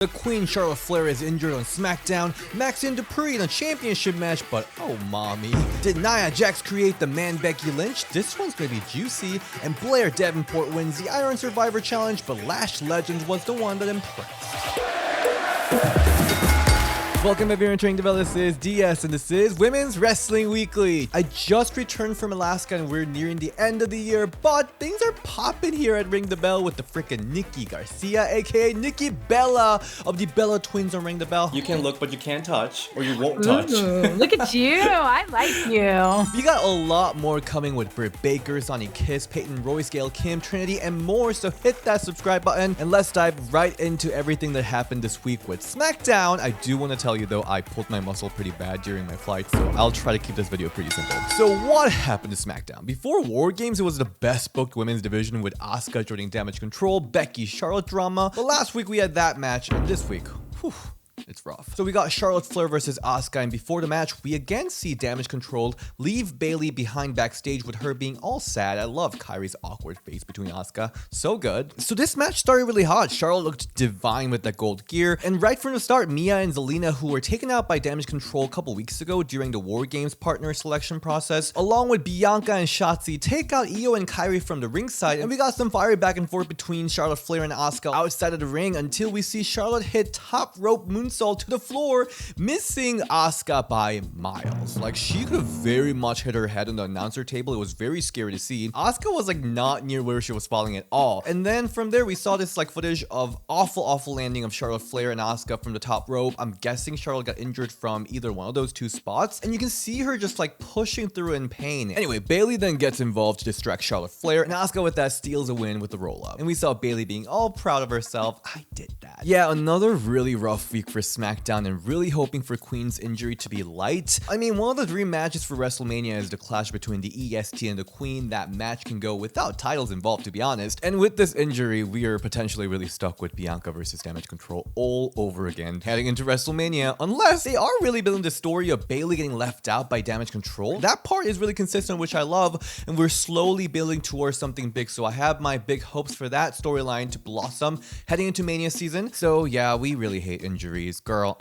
The Queen Charlotte Flair is injured on SmackDown, Maxxine Dupri in a championship match, but oh mommy. Did Nia Jax create the man Becky Lynch? This one's gonna be juicy. And Blair Davenport wins the Iron Survivor Challenge, but Lash Legend was the one that impressed. Welcome everyone to Ring the Bell. This is DS and this is Women's Wrestling Weekly. I just returned from Alaska and we're nearing the end of the year, but things are popping here at Ring the Bell with the frickin' Nikki Garcia, aka Nikki Bella of the Bella Twins on Ring the Bell. You can look, but you can't touch, or you won't touch. Ooh, look at you. I like you. We got a lot more coming with Britt Baker, Sonny Kiss, Peyton Royce, Gail Kim, Trinity, and more, so hit that subscribe button and let's dive right into everything that happened this week with SmackDown. I do want to tell you though, I pulled my muscle pretty bad during my flight, so I'll try to keep this video pretty simple. So what happened to SmackDown? Before War Games, it was the best booked women's division with Asuka joining Damage Control, Becky Charlotte drama, but last week we had that match, and this week, whew, it's rough. So we got Charlotte Flair versus Asuka, and before the match, we again see Damage Control leave Bayley behind backstage with her being all sad. I love Kairi's awkward face between Asuka. So good. So this match started really hot. Charlotte looked divine with that gold gear, and right from the start, Mia and Zelina, who were taken out by Damage Control a couple weeks ago during the War Games partner selection process, along with Bianca and Shotzi, take out Io and Kairi from the ringside, and we got some fire back and forth between Charlotte Flair and Asuka outside of the ring until we see Charlotte hit top rope moonsault to the floor, missing Asuka by miles. Like, she could have very much hit her head on the announcer table. It was very scary to see. Asuka was like not near where she was falling at all. And then from there, we saw this like footage of awful landing of Charlotte Flair and Asuka from the top rope. I'm guessing Charlotte got injured from either one of those two spots, and you can see her just like pushing through in pain. Anyway, Bayley then gets involved to distract Charlotte Flair, and Asuka with that steals a win with the roll up. And we saw Bayley being all proud of herself. I did that. Yeah, another really rough week for SmackDown, and really hoping for Queen's injury to be light. I mean, one of the dream matches for WrestleMania is the clash between the EST and the Queen. That match can go without titles involved, to be honest. And with this injury, we are potentially really stuck with Bianca versus Damage Control all over again heading into WrestleMania, unless they are really building the story of Bayley getting left out by Damage Control. That part is really consistent, which I love, and we're slowly building towards something big, so I have my big hopes for that storyline to blossom heading into Mania season. So yeah, we really hate injuries. Girl,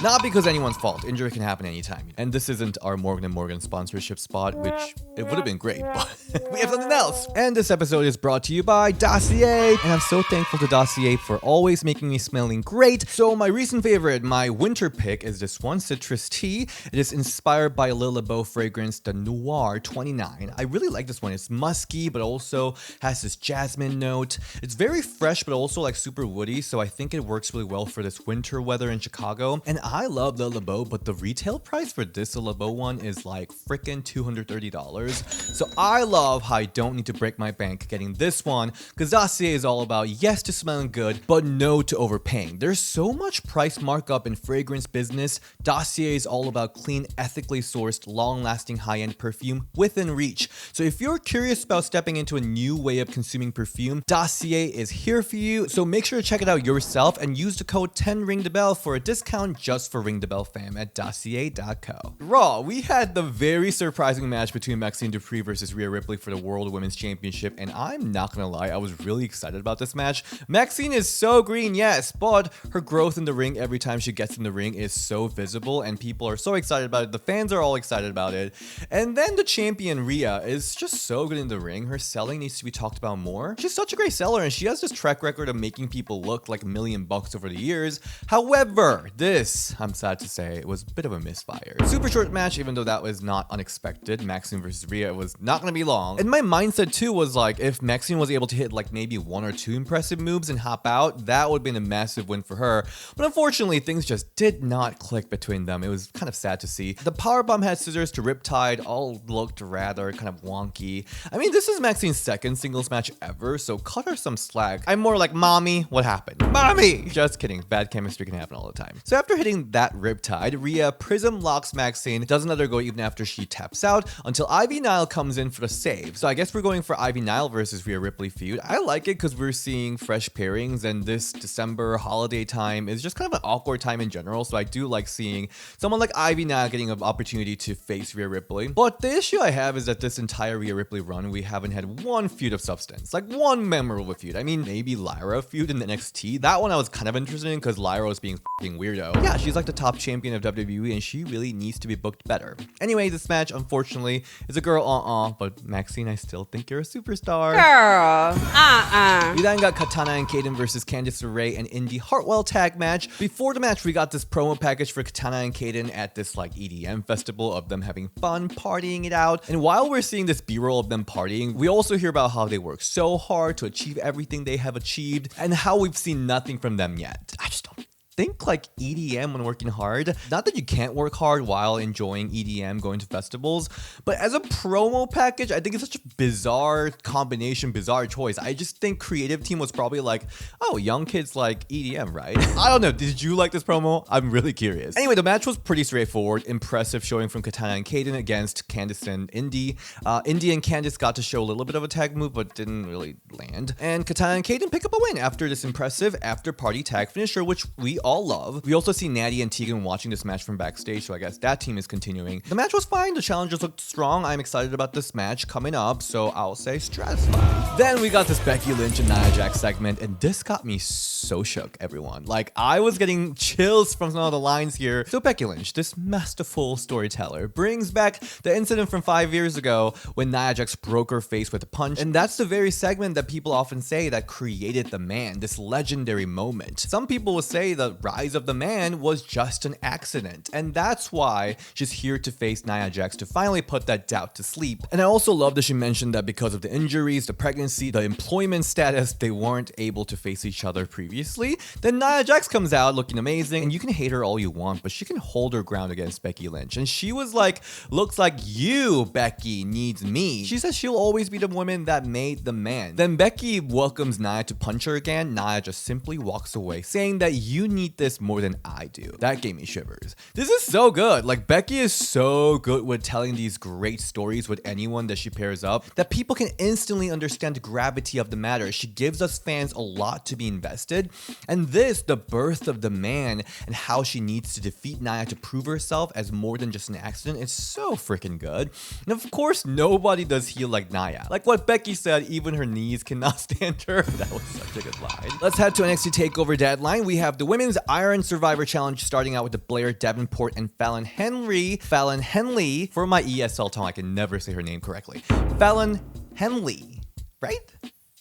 Not because anyone's fault. Injury can happen anytime. And this isn't our Morgan & Morgan sponsorship spot, which it would have been great, but we have something else. And this episode is brought to you by Dossier. And I'm so thankful to Dossier for always making me smelling great. So my recent favorite, my winter pick, is this one, Citrus Tea. It is inspired by Le Labo fragrance, the Noir 29. I really like this one. It's musky, but also has this jasmine note. It's very fresh, but also like super woody, so I think it works really well for this winter weather in Chicago. And I love Le Labo, but the retail price for this Le Labo one is like freaking $230. So I love how I don't need to break my bank getting this one, because Dossier is all about yes to smelling good, but no to overpaying. There's so much price markup in fragrance business. Dossier is all about clean, ethically sourced, long-lasting high-end perfume within reach. So if you're curious about stepping into a new way of consuming perfume, Dossier is here for you. So make sure to check it out yourself and use the code 10RingTheBell for a discount just for Ring the Bell fam at Dossier.co. Raw, we had the very surprising match between Maxxine Dupri versus Rhea Ripley for the World Women's Championship, and I'm not gonna lie, I was really excited about this match. Maxxine is so green, yes, but her growth in the ring every time she gets in the ring is so visible, and people are so excited about it. The fans are all excited about it. And then the champion Rhea is just so good in the ring. Her selling needs to be talked about more. She's such a great seller, and she has this track record of making people look like $1 million over the years. However, this, I'm sad to say, it was a bit of a misfire. Super short match, even though that was not unexpected. Maxxine versus Rhea, it was not gonna be long. And my mindset too was like, if Maxxine was able to hit like maybe 1 or 2 impressive moves and hop out, that would have been a massive win for her. But unfortunately, things just did not click between them. It was kind of sad to see. The powerbomb had scissors to Riptide, all looked rather kind of wonky. I mean, this is Maxine's second singles match ever, so cut her some slack. I'm more like, mommy, what happened? mommy. Just kidding. Bad chemistry can happen all the time. So after hitting that riptide, Rhea prism locks Maxxine, doesn't let her go even after she taps out until Ivy Nile comes in for the save. So I guess we're going for Ivy Nile versus Rhea Ripley feud. I like it because we're seeing fresh pairings, and this December holiday time is just kind of an awkward time in general. So I do like seeing someone like Ivy Nile getting an opportunity to face Rhea Ripley. But the issue I have is that this entire Rhea Ripley run, we haven't had one feud of substance, like one memorable feud. I mean, maybe Lyra feud in the NXT. That one I was kind of interested in because Lyra was being f***ing weirdo. Yeah, she's like the top champion of WWE and she really needs to be booked better. Anyway, this match, unfortunately, is a girl but Maxxine, I still think you're a superstar. Girl, We then got Katana and Kaden versus Candice LeRae and Indy Hartwell tag match. Before the match, we got this promo package for Katana and Kaden at this like EDM festival of them having fun, partying it out. And while we're seeing this B-roll of them partying, we also hear about how they work so hard to achieve everything they have achieved and how we've seen nothing from them yet. I just don't think like EDM when working hard. Not that you can't work hard while enjoying EDM, going to festivals, but as a promo package, I think it's such a bizarre combination, bizarre choice. I just think creative team was probably like, oh, young kids like EDM, right? I don't know. Did you like this promo? I'm really curious. Anyway, the match was pretty straightforward. Impressive showing from Katana and Kaden against Candice and Indy. Indy and Candice got to show a little bit of a tag move, but didn't really land. And Katana and Kaden pick up a win after this impressive after party tag finisher, which we all love. We also see Natty and Tegan watching this match from backstage, so I guess that team is continuing. The match was fine. The challengers looked strong. I'm excited about this match coming up, so I'll say stratified. Then we got this Becky Lynch and Nia Jax segment, and this got me so shook, everyone. Like, I was getting chills from some of the lines here. So Becky Lynch, this masterful storyteller, brings back the incident from 5 years ago when Nia Jax broke her face with a punch, and that's the very segment that people often say that created the man, this legendary moment. Some people will say the rise of the man was just an accident, and that's why she's here to face Nia Jax to finally put that doubt to sleep. And I also love that she mentioned that because of the injuries, the pregnancy, the employment status, they weren't able to face each other previously. Then Nia Jax comes out looking amazing, and you can hate her all you want, but she can hold her ground against Becky Lynch. And she was like, looks like you, Becky, needs me. She says she'll always be the woman that made the man. Then Becky welcomes Nia to punch her again. Nia just simply walks away, saying that you need this more than I do. That gave me shivers. This is so good. Like, Becky is so good with telling these great stories with anyone that she pairs up that people can instantly understand the gravity of the matter. She gives us fans a lot to be invested. And this, the birth of the man and how she needs to defeat Nia to prove herself as more than just an accident, is so freaking good. And of course, nobody does heel like Nia. Like what Becky said, even her knees cannot stand her. That was such a good line. Let's head to NXT TakeOver Deadline. We have the Women's Iron Survivor Challenge starting out with the Blair Davenport and Fallon Henley. For my ESL tongue, I can never say her name correctly. Fallon Henley, right?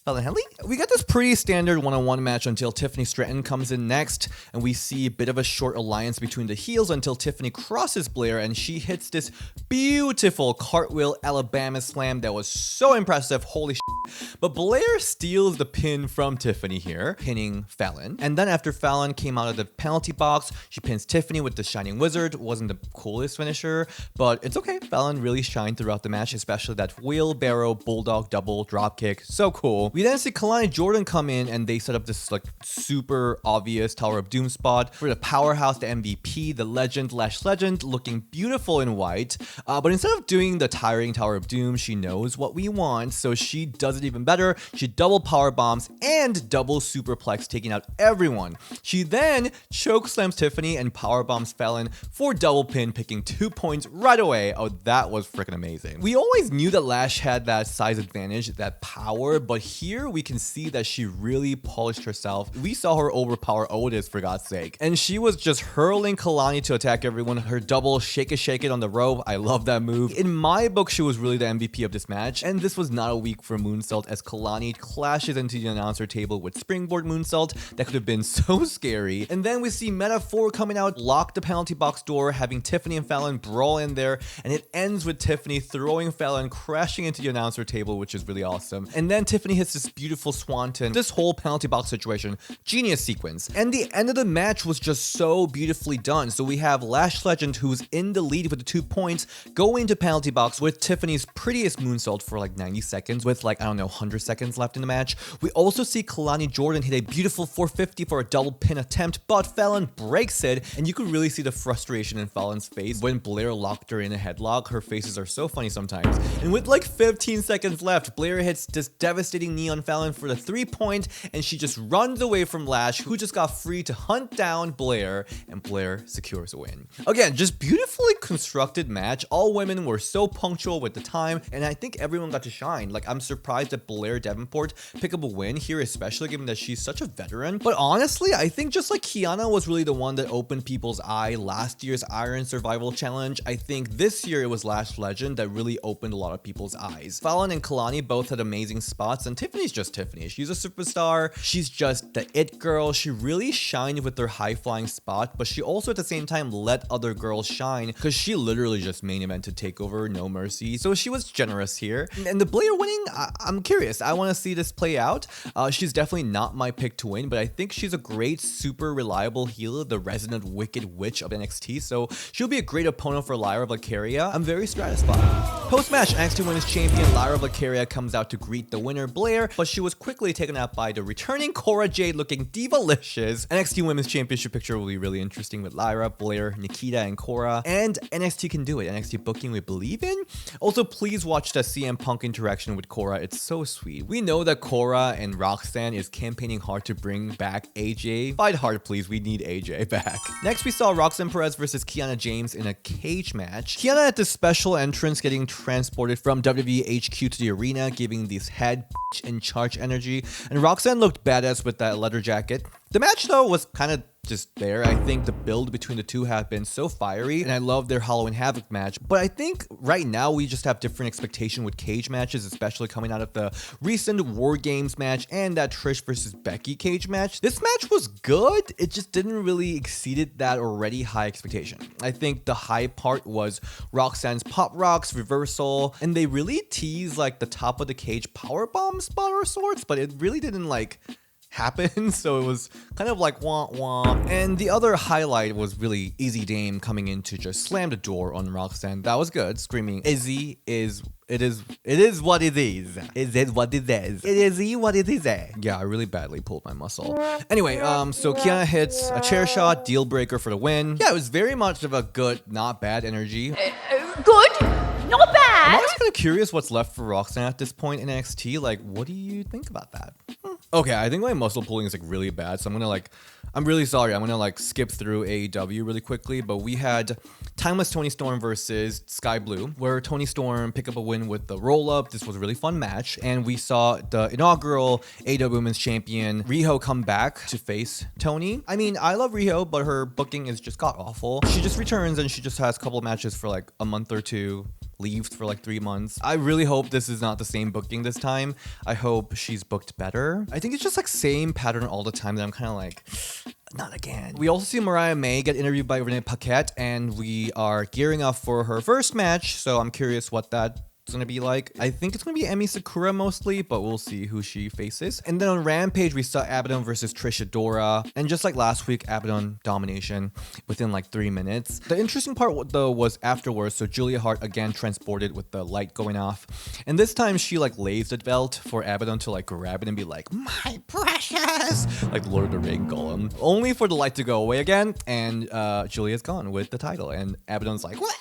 Fallon Henley? We got this pretty standard one-on-one match until Tiffany Stratton comes in next, and we see a bit of a short alliance between the heels until Tiffany crosses Blair and she hits this beautiful cartwheel Alabama slam that was so impressive. Holy shit. But Blair steals the pin from Tiffany here, pinning Fallon. And then after Fallon came out of the penalty box, she pins Tiffany with the Shining Wizard. Wasn't the coolest finisher, but it's okay. Fallon really shined throughout the match, especially that wheelbarrow bulldog double drop kick. So cool. We then see Kalani Jordan come in and they set up this like super obvious Tower of Doom spot for the powerhouse, the MVP, the legend, Lash Legend, looking beautiful in white. But instead of doing the tiring Tower of Doom, she knows what we want, so she does it even better. She double power bombs and double superplex, taking out everyone. She then choke slams Tiffany and power bombs Fallon for double pin, picking 2 points right away. Oh, that was freaking amazing. We always knew that Lash had that size advantage, that power, but here we can see that she really polished herself. We saw her overpower Otis, for God's sake. And she was just hurling Kalani to attack everyone. Her double shake it on the rope. I love that move. In my book, she was really the MVP of this match. And this was not a week for moonsault as Kalani clashes into the announcer table with springboard moonsault. That could have been so scary. And then we see Meta 4 coming out, lock the penalty box door, having Tiffany and Fallon brawl in there. And it ends with Tiffany throwing Fallon crashing into the announcer table, which is really awesome. And then Tiffany hits hits this beautiful swanton. This whole penalty box situation, genius sequence. And the end of the match was just so beautifully done. So we have Lash Legend, who's in the lead with the 2 points, go into penalty box with Tiffany's prettiest moonsault for like 90 seconds with like, I don't know, 100 seconds left in the match. We also see Kalani Jordan hit a beautiful 450 for a double pin attempt, but Fallon breaks it, and you could really see the frustration in Fallon's face when Blair locked her in a headlock. Her faces are so funny sometimes. And with like 15 seconds left, Blair hits this devastating knee on Fallon for the 3-point, and she just runs away from Lash, who just got free to hunt down Blair, and Blair secures a win. Again, just beautifully constructed match. All women were so punctual with the time, and I think everyone got to shine. Like, I'm surprised that Blair Davenport picked up a win here, especially given that she's such a veteran. But honestly, I think just like Kiana was really the one that opened people's eye last year's Iron Survival Challenge, I think this year it was Lash Legend that really opened a lot of people's eyes. Fallon and Kalani both had amazing spots, and Tiffany's just Tiffany. She's a superstar. She's just the it girl. She really shined with her high-flying spot, but she also at the same time let other girls shine because she literally just main evented TakeOver, no mercy. So she was generous here. And the Blair winning, I'm curious. I want to see this play out. She's definitely not my pick to win, but I think she's a great, super reliable healer, the resident wicked witch of NXT, so she'll be a great opponent for Lyra Valkyria. I'm very satisfied. Post-match, NXT Women's Champion Lyra Valkyria comes out to greet the winner Blair, but she was quickly taken out by the returning Cora Jade looking divalicious. NXT Women's Championship picture will be really interesting with Lyra, Blair, Nikita, and Cora, and NXT can do it. NXT booking we believe in. Also, please watch the CM Punk interaction with Cora. It's so sweet. We know that Cora and Roxanne is campaigning hard to bring back AJ. Fight hard, please. We need AJ back. Next, we saw Roxanne Perez versus Kiana James in a cage match. Kiana at the special entrance getting transported from WWE HQ to the arena, giving this head in charge energy, and Roxanne looked badass with that leather jacket. The match though was kind of just there. I think the build between the two have been so fiery, and I love their Halloween Havoc match, but I think right now we just have different expectation with cage matches, especially coming out of the recent War Games match and that Trish versus Becky cage match. This match was good, it just didn't really exceeded that already high expectation. I think the high part was Roxanne's pop rocks, reversal, and they really teased like the top of the cage powerbomb spot or sorts, but it really didn't like happen, so it was kind of like wah wah. And the other highlight was really Izzy Dame coming in to just slam the door on Roxanne. That was good, screaming Izzy is it is what it is. It is what it is. It is what it is. Yeah, I really badly pulled my muscle. Anyway, so Kiana hits a chair shot, deal breaker for the win. Yeah, it was very much of a good, not bad energy. Good, not bad. I'm always kind of curious what's left for Roxanne at this point in NXT. Like, what do you think about that? Okay, I think my muscle pulling is like really bad, so I'm really sorry. I'm gonna like skip through AEW really quickly, but we had Timeless Toni Storm versus Sky Blue, where Toni Storm picked up a win with the roll-up. This was a really fun match, and we saw the inaugural AEW Women's Champion Riho come back to face Toni. I mean, I love Riho, but her booking is just god-awful. She just returns, and she just has a couple of matches for like a month or two, leaves for like 3 months. I really hope this is not the same booking this time. I hope she's booked better. I think it's just like same pattern all the time that I'm kind of like, not again. We also see Mariah May get interviewed by Renee Paquette, and we are gearing up for her first match, so I'm curious what that's gonna be like. I think it's gonna be Emi Sakura mostly, but we'll see who she faces. And then on Rampage, we saw Abaddon versus Trish Adora, and just like last week, Abaddon domination within like 3 minutes. The interesting part though was afterwards, so Julia Hart again transported with the light going off, and this time she like lays the belt for Abaddon to like grab it and be like, my precious, like Lord of the Ring Golem, only for the light to go away again, and Julia's gone with the title, and Abaddon's like, what?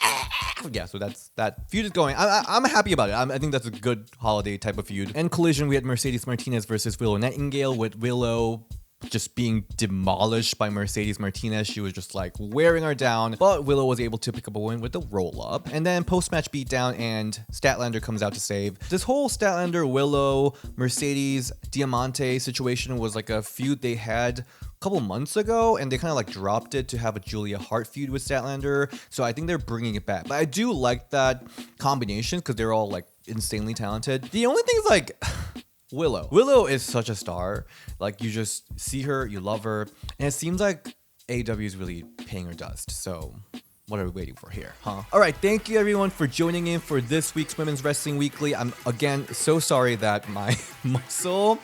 Yeah, so that feud is going. I'm happy about it. I think that's a good holiday type of feud. And Collision, we had Mercedes Martinez versus Willow Nightingale, with Willow just being demolished by Mercedes Martinez. She was just like wearing her down, but Willow was able to pick up a win with the roll-up. And then post-match beatdown, and Statlander comes out to save. This whole Statlander, Willow, Mercedes, Diamante situation was like a feud they had couple months ago, and they kind of like dropped it to have a Julia Hart feud with Statlander, so I think they're bringing it back. But I do like that combination because they're all like insanely talented. The only thing is like Willow is such a star. Like, you just see her, you love her, and it seems like AEW is really paying her dust, so What are we waiting for here, huh? All right, thank you everyone for joining in for this week's Women's Wrestling Weekly. I'm again so sorry that my muscle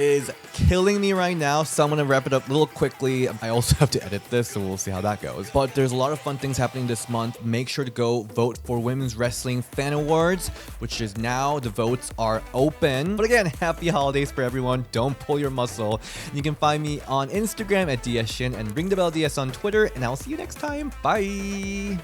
is killing me right now, so I'm gonna wrap it up a little quickly. I also have to edit this, so we'll see how that goes. But there's a lot of fun things happening this month. Make sure to go vote for Women's Wrestling Fan Awards, which is now, the votes are open. But again, happy holidays for everyone. Don't pull your muscle. You can find me on Instagram at DSShin and Ring the Bell DS on Twitter, and I'll see you next time. Bye.